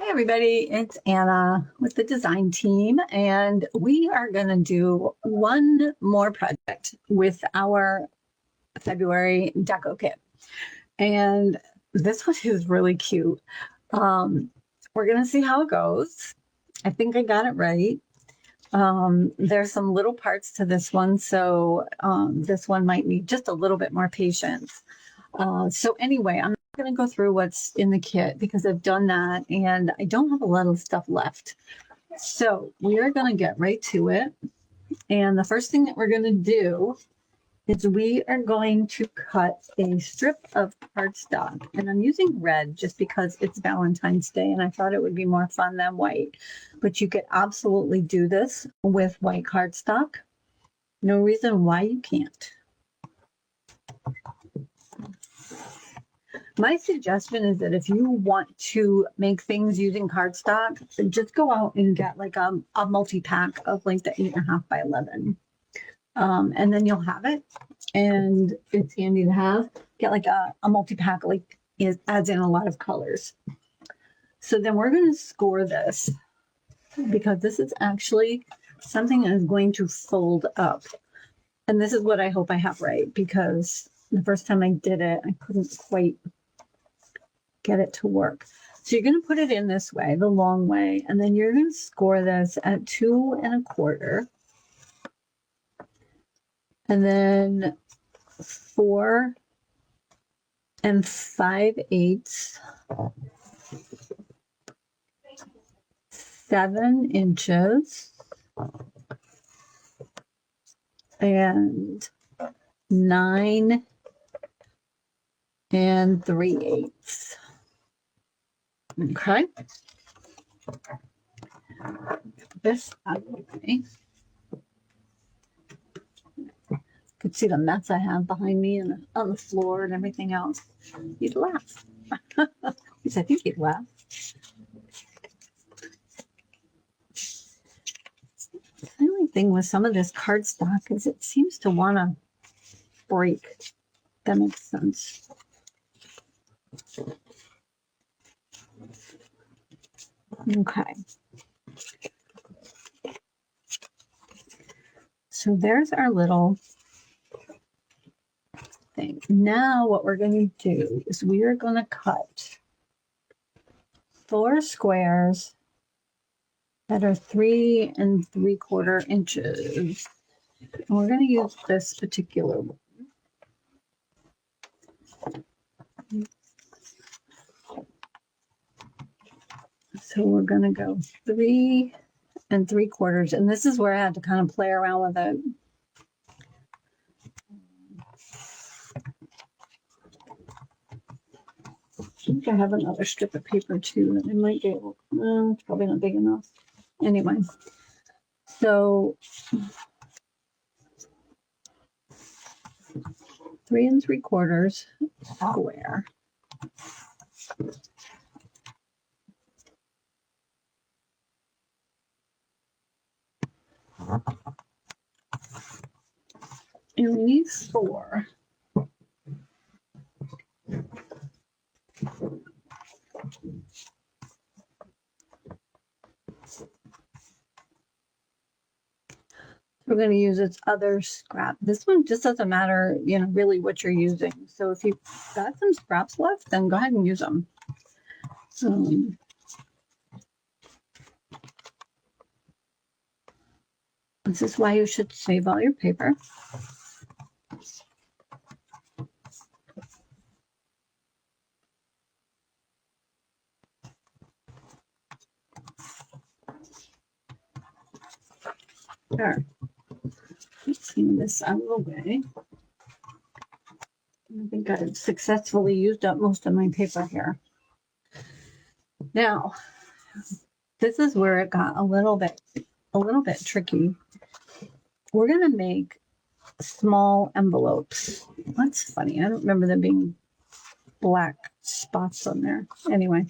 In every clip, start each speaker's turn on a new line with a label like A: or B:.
A: Hi everybody, it's Anna with the design team, and we are going to do one more project with our February deco kit. And this one is really cute. We're going to see how it goes. I think I got it right. There's some little parts to this one, so this one might need just a little bit more patience. So anyway, I'm not going to go through what's in the kit because I've done that and I don't have a lot of stuff left. So we are going to get right to it. And the first thing that we're going to do is we are going to cut a strip of cardstock. And I'm using red just because it's Valentine's Day and I thought it would be more fun than white. But you could absolutely do this with white cardstock. No reason why you can't. My suggestion is that if you want to make things using cardstock, just go out and get like a multi-pack of like the 8.5 by 11. And then you'll have it. And it's handy to have. Get like a multi-pack, like it adds in a lot of colors. So then we're going to score this because this is actually something that is going to fold up. And this is what I hope I have right, because the first time I did it, I couldn't quite get it to work. So you're going to put it in this way, the long way, and then you're going to score this at 2 1/4, and then 4 5/8, 7 inches, and 9 3/8. Okay. This out of the way. You could see the mess I have behind me and on the floor and everything else. You'd laugh. At least I think you'd laugh. The only thing with some of this cardstock is it seems to want to break. That makes sense. Okay. So there's our little thing. Now what we're going to do is we are going to cut 4 squares that are 3 3/4 inches. And we're going to use this particular one. So we're going to go 3 3/4, and this is where I had to kind of play around with it. I think I have another strip of paper too that I might be able. It's probably not big enough. Anyway, so 3 3/4 square. And we need 4. We're going to use its other scrap. This one just doesn't matter, really what you're using. So if you've got some scraps left, then go ahead and use them. This is why you should save all your paper. There. Let's clean this out of the way. I think I've successfully used up most of my paper here. Now, this is where it got a little bit tricky. We're going to make small envelopes. That's funny. I don't remember there being black spots on there. Anyway,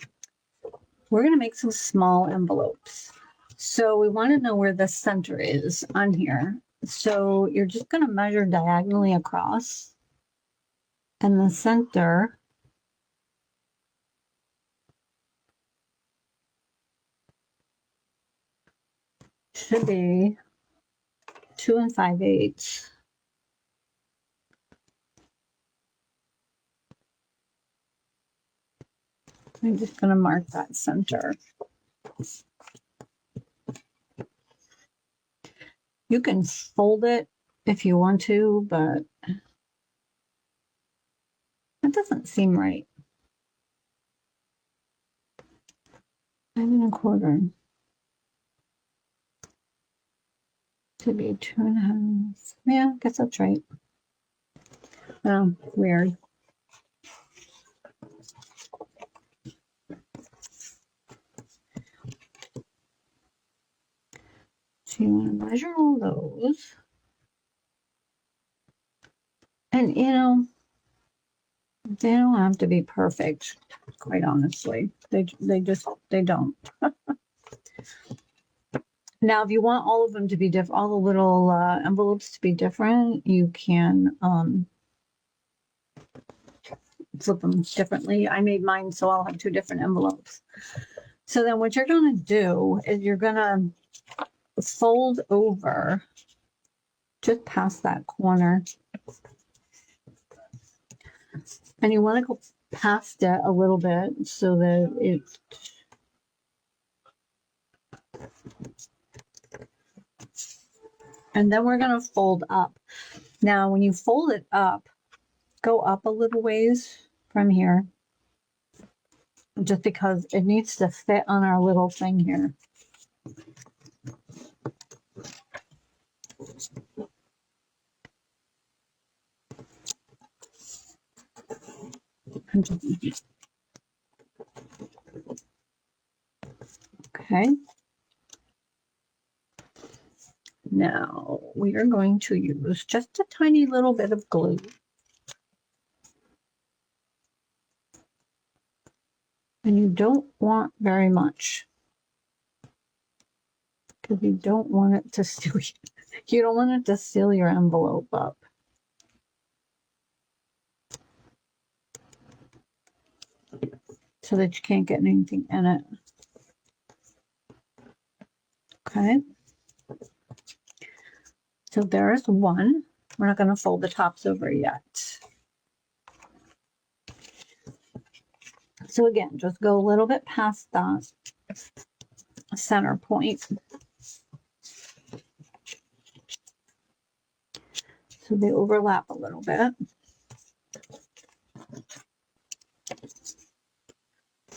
A: we're going to make some small envelopes. So we want to know where the center is on here. So you're just going to measure diagonally across. And the center should be 2 5/8. I'm just going to mark that center. You can fold it if you want to, but that doesn't seem right. 5 1/4. Should be 2 1/2. Yeah, I guess that's right. Oh, weird. So you want to measure all those. And you know, they don't have to be perfect, quite honestly. They don't. Now, if you want all of them to be different, all the little envelopes to be different, you can flip them differently. I made mine so I'll have 2 different envelopes. So then what you're going to do is you're going to fold over just past that corner. And you want to go past it a little bit so that it and then we're going to fold up. Now, when you fold it up, go up a little ways from here, just because it needs to fit on our little thing here. Okay. Now we are going to use just a tiny little bit of glue. And you don't want very much, because you don't want it to seal. You don't want it to seal your envelope up. So that you can't get anything in it. Okay. So there's one. We're not going to fold the tops over yet. So again, just go a little bit past that center point. So they overlap a little bit.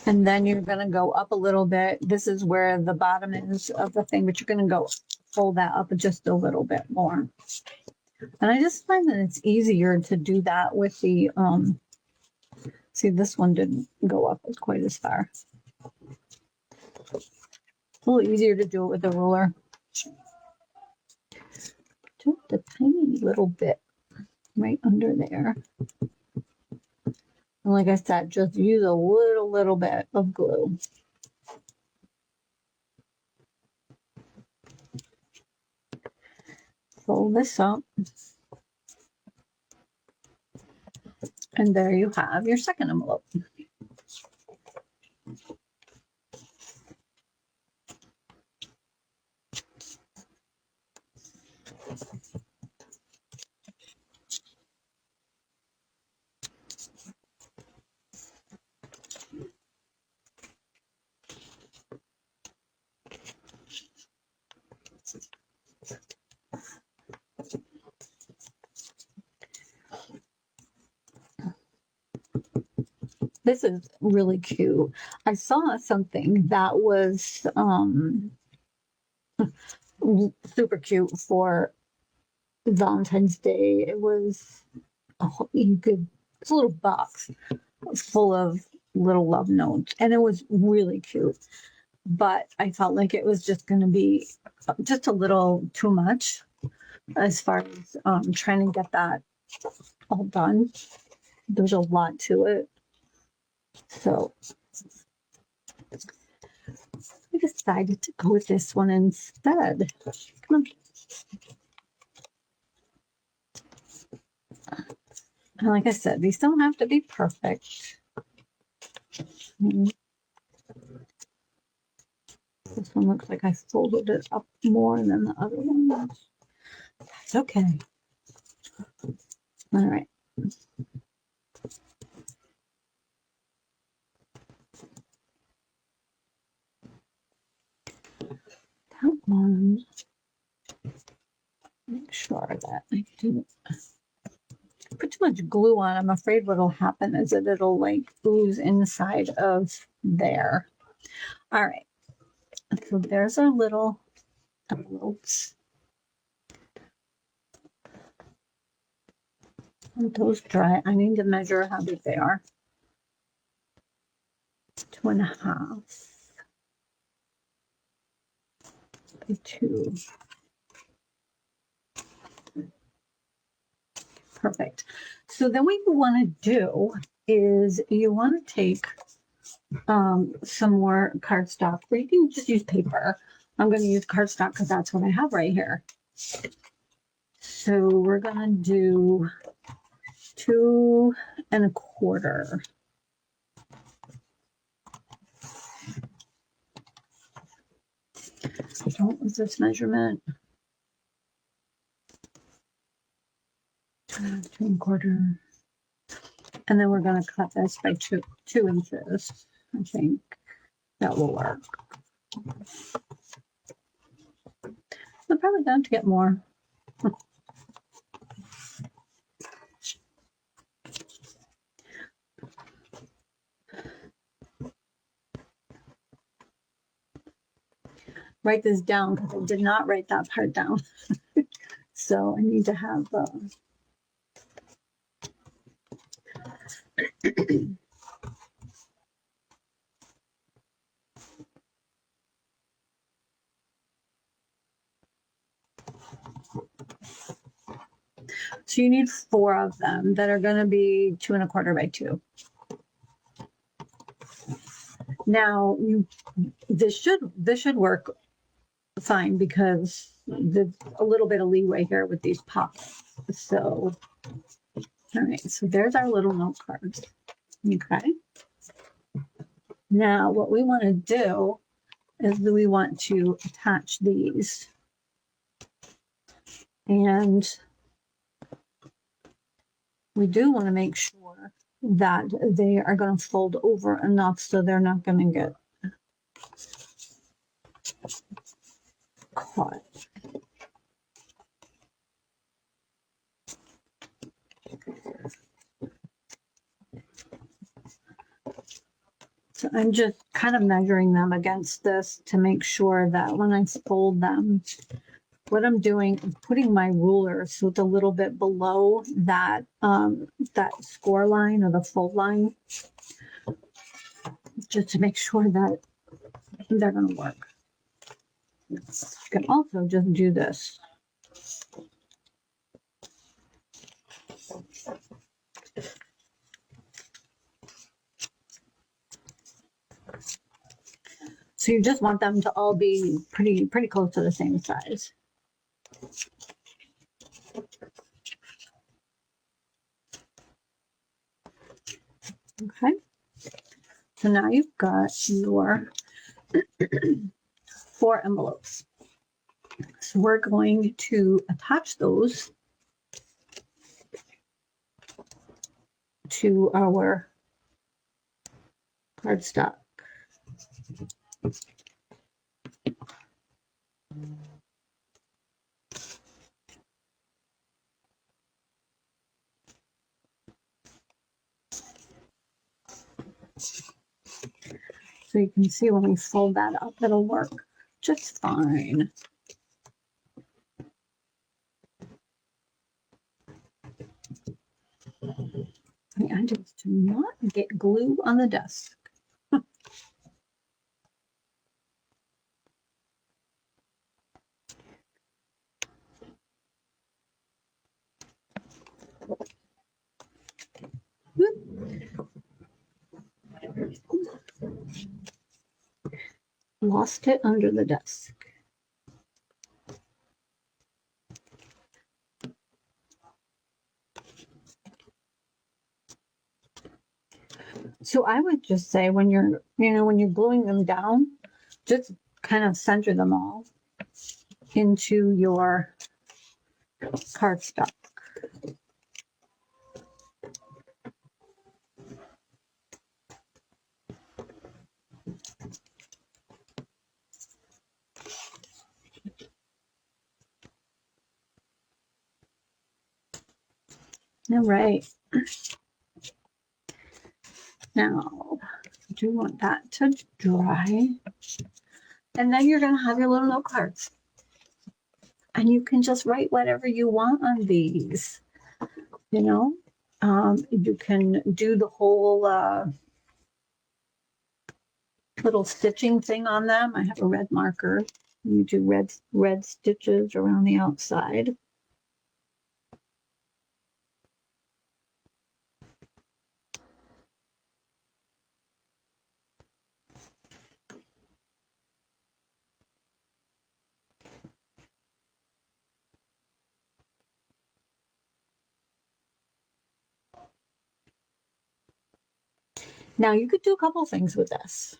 A: And then you're going to go up a little bit. This is where the bottom is of the thing, but you're going to go fold that up just a little bit more. And I just find that it's easier to do that with the, see, this one didn't go up as quite as far. It's a little easier to do it with a ruler. Just a tiny little bit right under there. And like I said, just use a little bit of glue. Fold this up. And there you have your second envelope. This is really cute. I saw something that was super cute for Valentine's Day. It was it's a little box full of little love notes, and it was really cute. But I felt like it was just going to be just a little too much as far as trying to get that all done. There's a lot to it. So I decided to go with this one instead. Come on. And like I said, these don't have to be perfect. This one one looks like I folded it up more than the other one. That's okay. All right. That one. Make sure that I didn't put too much glue on. I'm afraid what'll happen is that it'll like ooze inside of there. All right. So there's our little envelopes. Let those dry. I need to measure how big they are. 2.5 by 2. Perfect. So then what you want to do is you want to take some more cardstock, or you can just use paper. I'm going to use cardstock because that's what I have right here. So we're going to do 2 1/4. What was this measurement? 2 1/4. And then we're going to cut this by 2 inches. I think that will work. We're probably going to get more. Write this down because I did not write that part down. So I need to have so you need 4 of them that are going to be 2 1/4 by 2. Now this should work fine because there's a little bit of leeway here with these pockets. So all right, so there's our little note cards. Okay. Now what we want to do is we want to attach these. And we do want to make sure that they are going to fold over enough so they're not going to get caught. So I'm just kind of measuring them against this to make sure that when I fold them, what I'm doing is putting my ruler so it's a little bit below that that score line or the fold line, just to make sure that they're going to work. You can also just do this. So you just want them to all be pretty close to the same size. Okay. So now you've got your 4 envelopes. So we're going to attach those to our cardstock. So you can see when we fold that up, it'll work just fine. I just do not get glue on the desk. Lost it under the desk. So I would just say when you're, when you're gluing them down, just kind of center them all into your cardstock. All right. Now, I do want that to dry. And then you're going to have your little note cards. And you can just write whatever you want on these. You know, you can do the whole little stitching thing on them. I have a red marker. You do red stitches around the outside. Now you could do a couple things with this.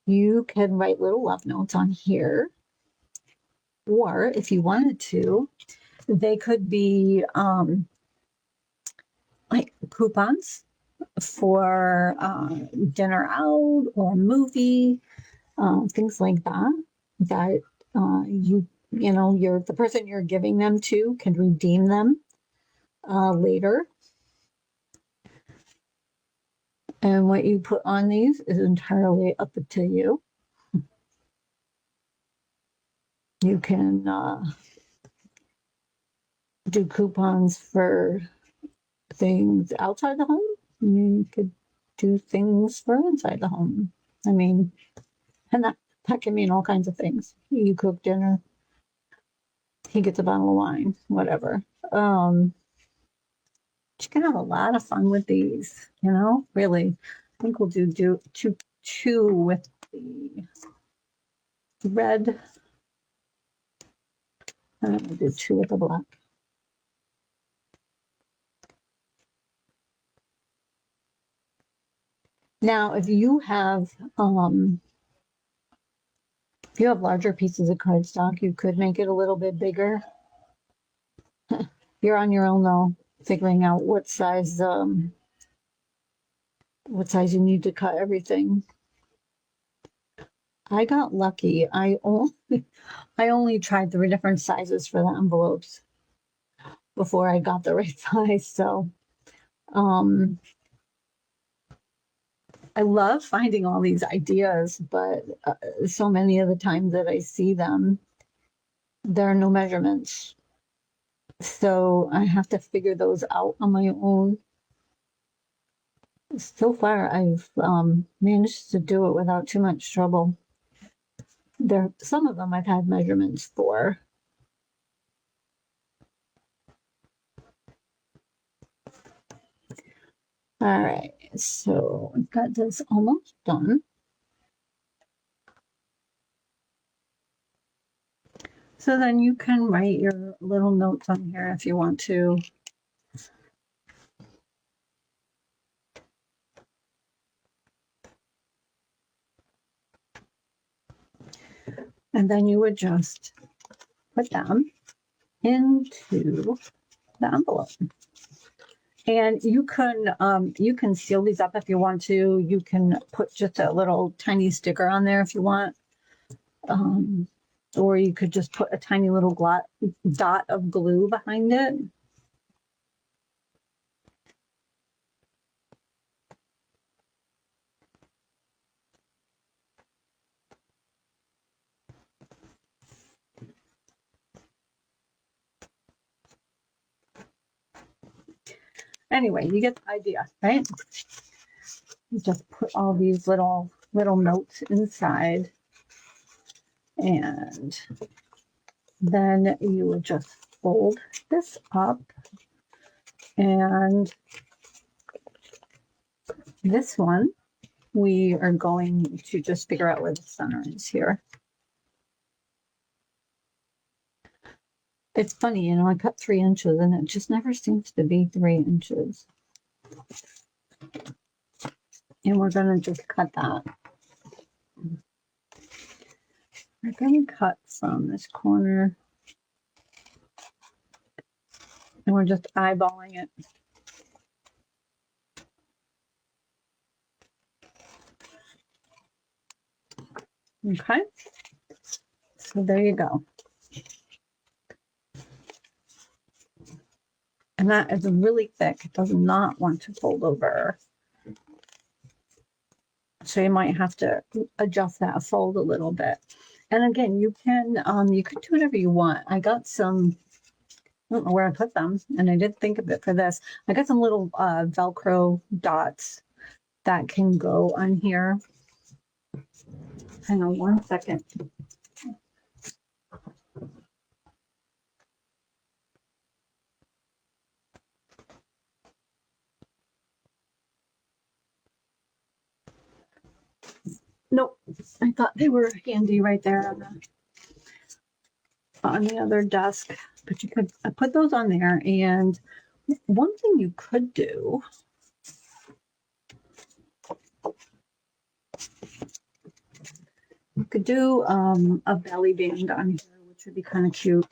A: You can write little love notes on here, or if you wanted to, they could be like coupons for dinner out or movie, things like that. That you know, the person you're giving them to can redeem them later. And what you put on these is entirely up to you. You can do coupons for things outside the home. You could do things for inside the home. I mean, and that can mean all kinds of things. You cook dinner, he gets a bottle of wine, whatever. You can have a lot of fun with these, you know, really. I think we'll do two with the red. I'm going to do two with the black. Now, if you have larger pieces of cardstock, you could make it a little bit bigger. You're on your own though, figuring out what size you need to cut everything. I got lucky. I only tried 3 different sizes for the envelopes before I got the right size. So I love finding all these ideas, but so many of the times that I see them, there are no measurements. So I have to figure those out on my own. So far, I've managed to do it without too much trouble. Some of them I've had measurements for. All right, so we've got this almost done. So then you can write your little notes on here if you want to. And then you would just put them into the envelope. And you can seal these up if you want to. You can put just a little tiny sticker on there if you want. Or you could just put a tiny little dot of glue behind it. Anyway, you get the idea, right? You just put all these little notes inside, and then you would just fold this up, and this one we are going to just figure out where the center is here. It's funny, you know, I cut 3 inches and it just never seems to be 3 inches. And we're going to just cut that. we're going to cut from this corner. And we're just eyeballing it. Okay. So there you go. And that is really thick. It does not want to fold over. So you might have to adjust that fold a little bit. And again, you can do whatever you want. I got some, I don't know where I put them, and I did think of it for this. I got some little Velcro dots that can go on here. Hang on one second. Nope, I thought they were handy right there on the other desk, but you could put those on there. And one thing you could do, you could do a belly band on here, which would be kind of cute.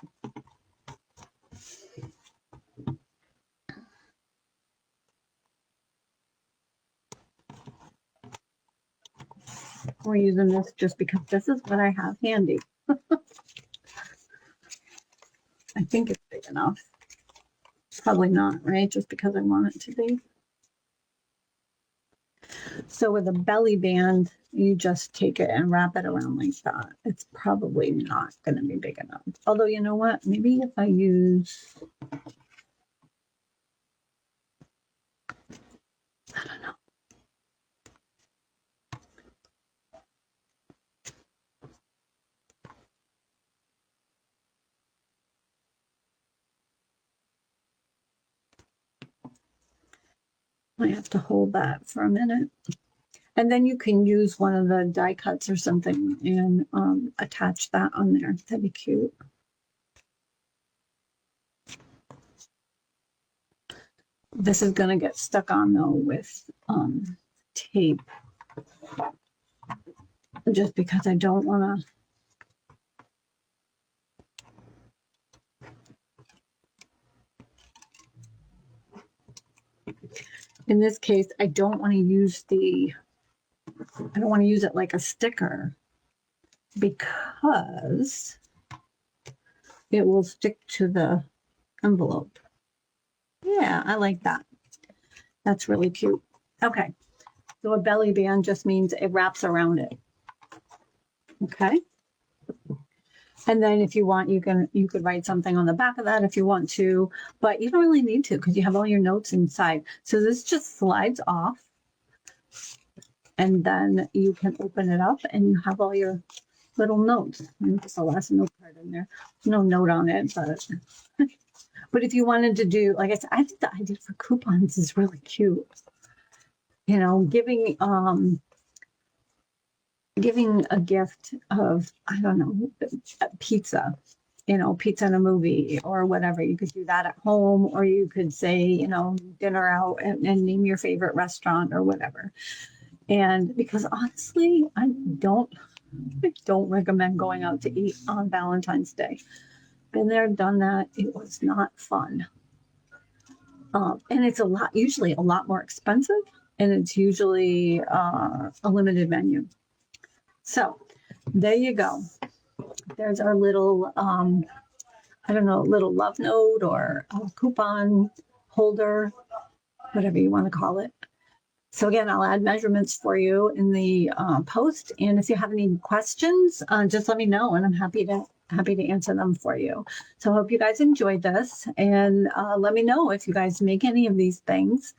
A: We're using this just because this is what I have handy. I think it's big enough. Probably not, right? Just because I want it to be. So with a belly band, you just take it and wrap it around like that. It's probably not going to be big enough. Although, you know what? Maybe if I use, I don't know. I have to hold that for a minute. And then you can use one of the die cuts or something and attach that on there. That'd be cute. This is going to get stuck on though with tape. Just because I don't want to. In this case, I don't want to use it like a sticker because it will stick to the envelope. Yeah, I like that. That's really cute. Okay, so a belly band just means it wraps around it. Okay. And then if you want, you could write something on the back of that if you want to, but you don't really need to because you have all your notes inside. So this just slides off and then you can open it up and you have all your little notes. And just the last note card in there. There's no note on it, but if you wanted to do, like I said, I think the idea for coupons is really cute. You know, giving a gift of, I don't know, pizza, pizza in a movie or whatever. You could do that at home, or you could say, dinner out and name your favorite restaurant or whatever. And because honestly, I don't recommend going out to eat on Valentine's Day. Been there, done that. It was not fun. And it's usually a lot more expensive, and it's usually a limited menu. So there you go. There's our little, little love note or a coupon holder, whatever you want to call it. So again, I'll add measurements for you in the post. And if you have any questions, just let me know, and I'm happy to answer them for you. So I hope you guys enjoyed this, and let me know if you guys make any of these things.